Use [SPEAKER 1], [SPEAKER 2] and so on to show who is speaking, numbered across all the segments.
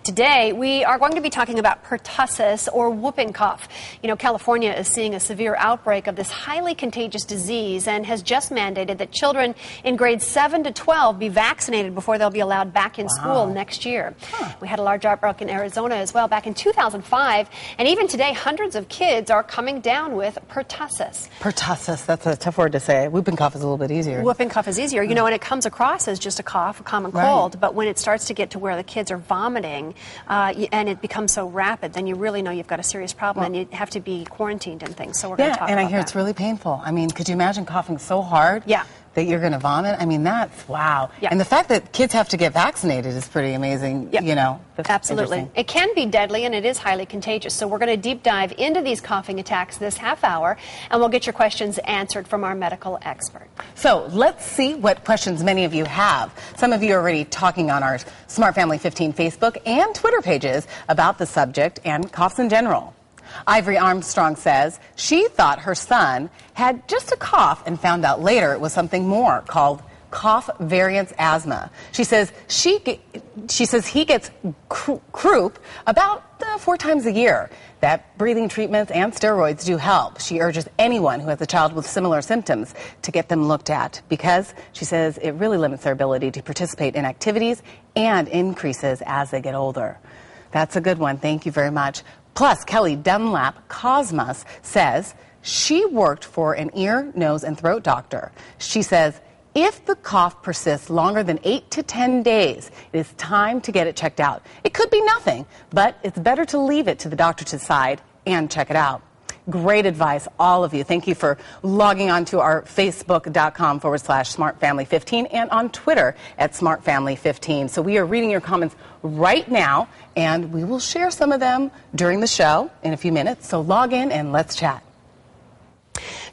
[SPEAKER 1] Today, we are going to be talking about pertussis or whooping cough. You know, California is seeing a severe outbreak of this highly contagious disease and has just mandated that children in grades 7 to 12 be vaccinated before they'll be allowed back in school next year. We had a large outbreak in Arizona as well back in 2005, and even today, hundreds of kids are coming down with pertussis.
[SPEAKER 2] Pertussis, that's a tough word to say. Whooping cough is a little bit easier.
[SPEAKER 1] Whooping cough is easier, you know, and it comes across as just a cough, a common cold, but when it starts to get to where the kids are vomiting, and it becomes so rapid, then you really know you've got a serious problem, and you have to be quarantined and things. So we're going to talk about that.
[SPEAKER 2] And I hear it's really painful. I mean, could you imagine coughing so hard that you're going to vomit? I mean, that's wow. And the fact that kids have to get vaccinated is pretty amazing. You know,
[SPEAKER 1] absolutely. It can be deadly, and it is highly contagious. So we're going to deep dive into these coughing attacks this half hour, and we'll get your questions answered from our medical expert.
[SPEAKER 2] So let's see what questions many of you have. Some of you are already talking on our Smart Family 15 Facebook and Twitter pages about the subject and coughs in general. Ivory Armstrong says she thought her son had just a cough and found out later it was something more called cough variance asthma. She says he gets croup about 4 times a year. That breathing treatments and steroids do help. She urges anyone who has a child with similar symptoms to get them looked at because, she says, it really limits their ability to participate in activities and increases as they get older. That's a good one. Thank you very much. Plus, Kelly Dunlap Cosmas says she worked for an ear, nose, and throat doctor. She says if the cough persists longer than 8 to 10 days, it is time to get it checked out. It could be nothing, but it's better to leave it to the doctor to decide and check it out. Great advice, all of you. Thank you for logging on to our Facebook.com/SmartFamily15 and on Twitter at SmartFamily15. So we are reading your comments right now, and we will share some of them during the show in a few minutes. So log in and let's chat.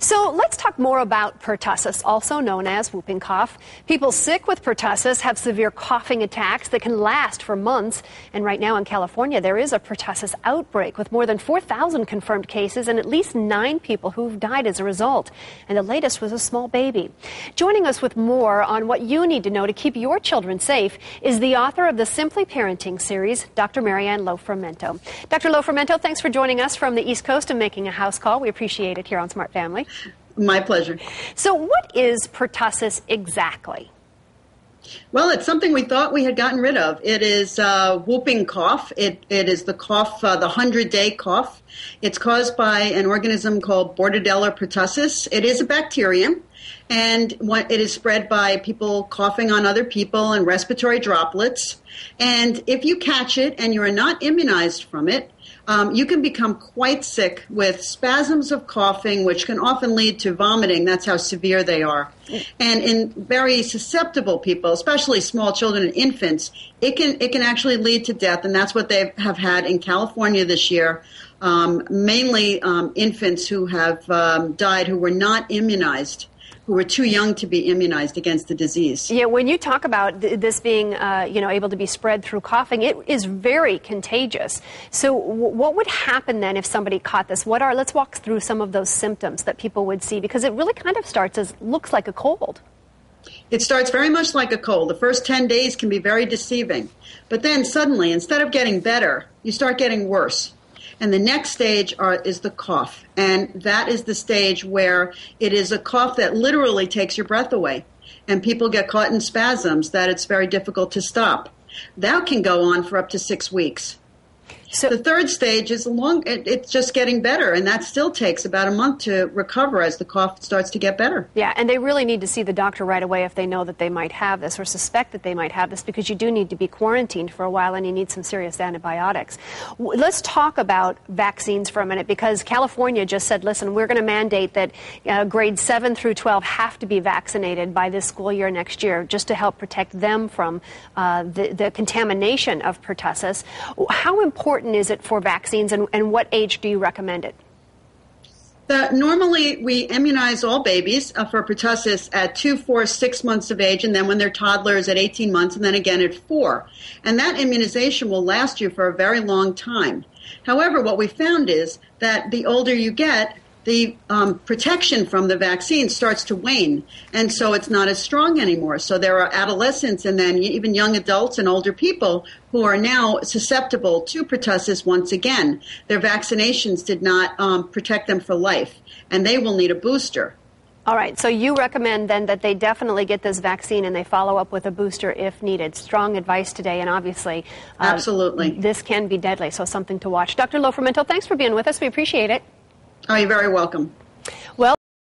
[SPEAKER 1] So let's talk more about pertussis, also known as whooping cough. People sick with pertussis have severe coughing attacks that can last for months. And right now in California, there is a pertussis outbreak with more than 4,000 confirmed cases and at least 9 people who've died as a result. And the latest was a small baby. Joining us with more on what you need to know to keep your children safe is the author of the Simply Parenting series, Dr. Marianne Lofermento. Dr. Lofermento, thanks for joining us from the East Coast and making a house call. We appreciate it here on Smart Family.
[SPEAKER 3] My pleasure.
[SPEAKER 1] So what is pertussis exactly?
[SPEAKER 3] Well, it's something we thought we had gotten rid of. It is whooping cough. It is the cough, the 100-day cough. It's caused by an organism called Bordetella pertussis. It is a bacterium, and it is spread by people coughing on other people and respiratory droplets. And if you catch it and you are not immunized from it, you can become quite sick with spasms of coughing, which can often lead to vomiting. That's how severe they are. And in very susceptible people, especially small children and infants, it can actually lead to death, and that's what they have had in California this year. Mainly infants who have died who were not immunized, who were too young to be immunized against the disease.
[SPEAKER 1] Yeah, when you talk about this being, able to be spread through coughing, it is very contagious. So what would happen then if somebody caught this? Let's walk through some of those symptoms that people would see, because it really kind of looks like a cold.
[SPEAKER 3] It starts very much like a cold. The first 10 days can be very deceiving. But then suddenly, instead of getting better, you start getting worse. And the next stage is the cough. And that is the stage where it is a cough that literally takes your breath away. And people get caught in spasms that it's very difficult to stop. That can go on for up to 6 weeks. So the third stage is it's just getting better, and that still takes about a month to recover as the cough starts to get better.
[SPEAKER 1] Yeah, and they really need to see the doctor right away if they know that they might have this or suspect that they might have this, because you do need to be quarantined for a while and you need some serious antibiotics. Let's talk about vaccines for a minute, because California just said, listen, we're going to mandate that grades 7 through 12 have to be vaccinated by this school year next year, just to help protect them from the contamination of pertussis. How important is it for vaccines, and what age do you recommend it?
[SPEAKER 3] Normally, we immunize all babies for pertussis at 2, 4, 6 months of age, and then when they're toddlers at 18 months, and then again at 4. And that immunization will last you for a very long time. However, what we found is that the older you get, the protection from the vaccine starts to wane, and so it's not as strong anymore. So there are adolescents and then even young adults and older people who are now susceptible to pertussis once again. Their vaccinations did not protect them for life, and they will need a booster.
[SPEAKER 1] All right, so you recommend then that they definitely get this vaccine and they follow up with a booster if needed. Strong advice today, and obviously
[SPEAKER 3] absolutely,
[SPEAKER 1] this can be deadly, so something to watch. Dr. Lofermento, thanks for being with us. We appreciate it.
[SPEAKER 3] Oh, you're very welcome.
[SPEAKER 1] Well.